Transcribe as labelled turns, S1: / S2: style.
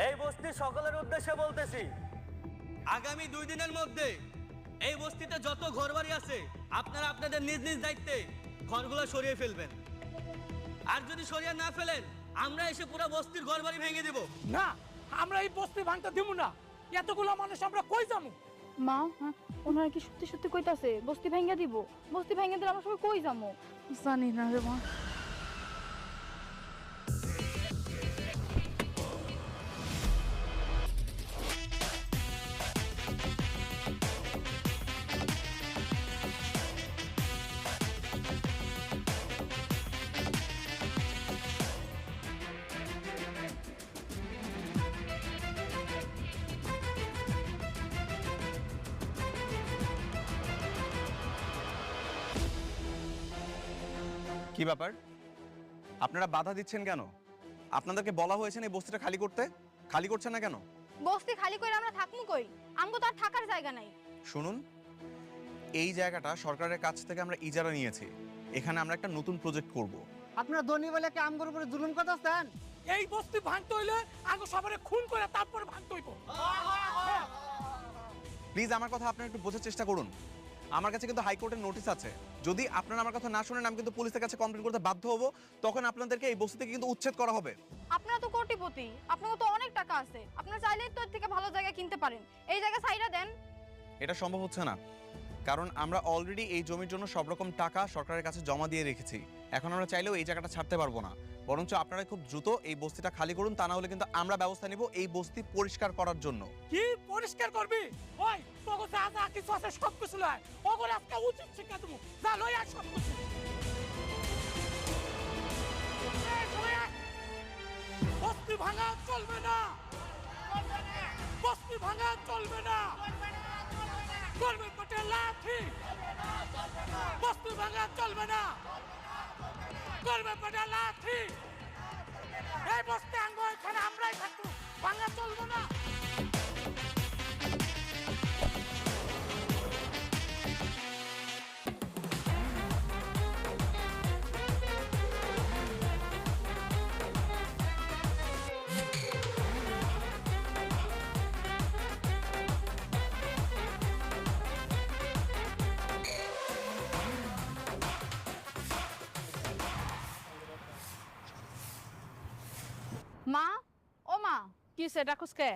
S1: এই বস্তির সকলের উদ্দেশ্যে বলতেছি, আগামী 2 দিনের মধ্যে এই বস্তিতে যত ঘরবাড়ি আছে আপনারা আপনাদের নিজ নিজ দায়িত্বে ঘরগুলো সরিয়ে ফেলবেন। আর যদি সরিয়ে না ফেলেন আমরা এসে পুরো বস্তির ঘরবাড়ি ভেঙে দেব।
S2: না, আমরা এই বস্তি ভাঙতে দিব না। এতগুলো মানুষ আমরা কই যাবো?
S3: মা, ওনারা কি সত্যি সত্যি কইতাছে বস্তি ভেঙে দিব? বস্তি ভেঙে দিলে আমরা সবাই কই যাবো? জানি না রে মা।
S4: কি ব্যাপার, আপনারা বাধা দিচ্ছেন কেন? আপনাদেরকে বলা হয়েছে এই বস্তিটা খালি করতে, খালি করছেন না কেন?
S3: বস্তি খালি করে আমরা থাকমু কই? আমগো তো আর থাকার জায়গা নাই।
S4: শুনুন, এই জায়গাটা সরকারের কাছ থেকে আমরা ইজারা নিয়েছি। এখানে আমরা একটা নতুন প্রজেক্ট করব।
S5: আপনারা ধনী বলে কি আমগোর উপরে জুলুম করতেছেন?
S2: এই বস্তি ভাঙতে হইলে আগে সবারে খুন করে তারপরে ভাঙতে হইব।
S4: প্লিজ আমার কথা আপনারা একটু বোঝার চেষ্টা করুন। আমার কাছে কিন্তু হাইকোর্টের নোটিশ আছে। যদি আপনারা আমার কথা না শুনেন আমি কিন্তু পুলিশের কাছে কমপ্লেন করতে বাধ্য হব। তখন আপনাদেরকে এই বস্তি থেকে কিন্তু উচ্ছেদ করা হবে।
S3: আপনারা তো কোটিপতি, আপনাদের তো অনেক টাকা আছে। আপনারা চাইলেই তো এর থেকে ভালো জায়গা কিনতে পারেন। এই জায়গা ছাইরা দেন।
S4: এটা সম্ভব হচ্ছে না, কারণ আমরা অলরেডি এই জমির জন্য সব রকম টাকা সরকারের কাছে জমা দিয়ে রেখেছি। এখন আমরা চাইলেও এই জায়গাটা ছাড়তে পারবো না। বরঞ্চ আপনারা খুব দ্রুত এই বস্তিটা খালি করুন, তা না হলে কিন্তু আমরা ব্যবস্থা নিব এই বস্তি পরিষ্কার করার জন্য।
S2: কি পরিষ্কার করবি? ওই তোকে যা যা কিছু আছে সব কিছু লয়। ওগুলো আজকে উচিত শিক্ষা দেবো। যা লই আর সব কিছু। বস্তি ভাঙা চলবে না, বস্তি ভাঙা চলবে না। করবে পটেল লাঠি, বস্তি ভাঙা চলবে না। করবে পটেল লাঠি। এই বস্তি আঙ্গ এখানে আমরাই থাকবো, ভাঙা চলবে না।
S3: মা, ও মা,
S6: কি সেটা খুশকে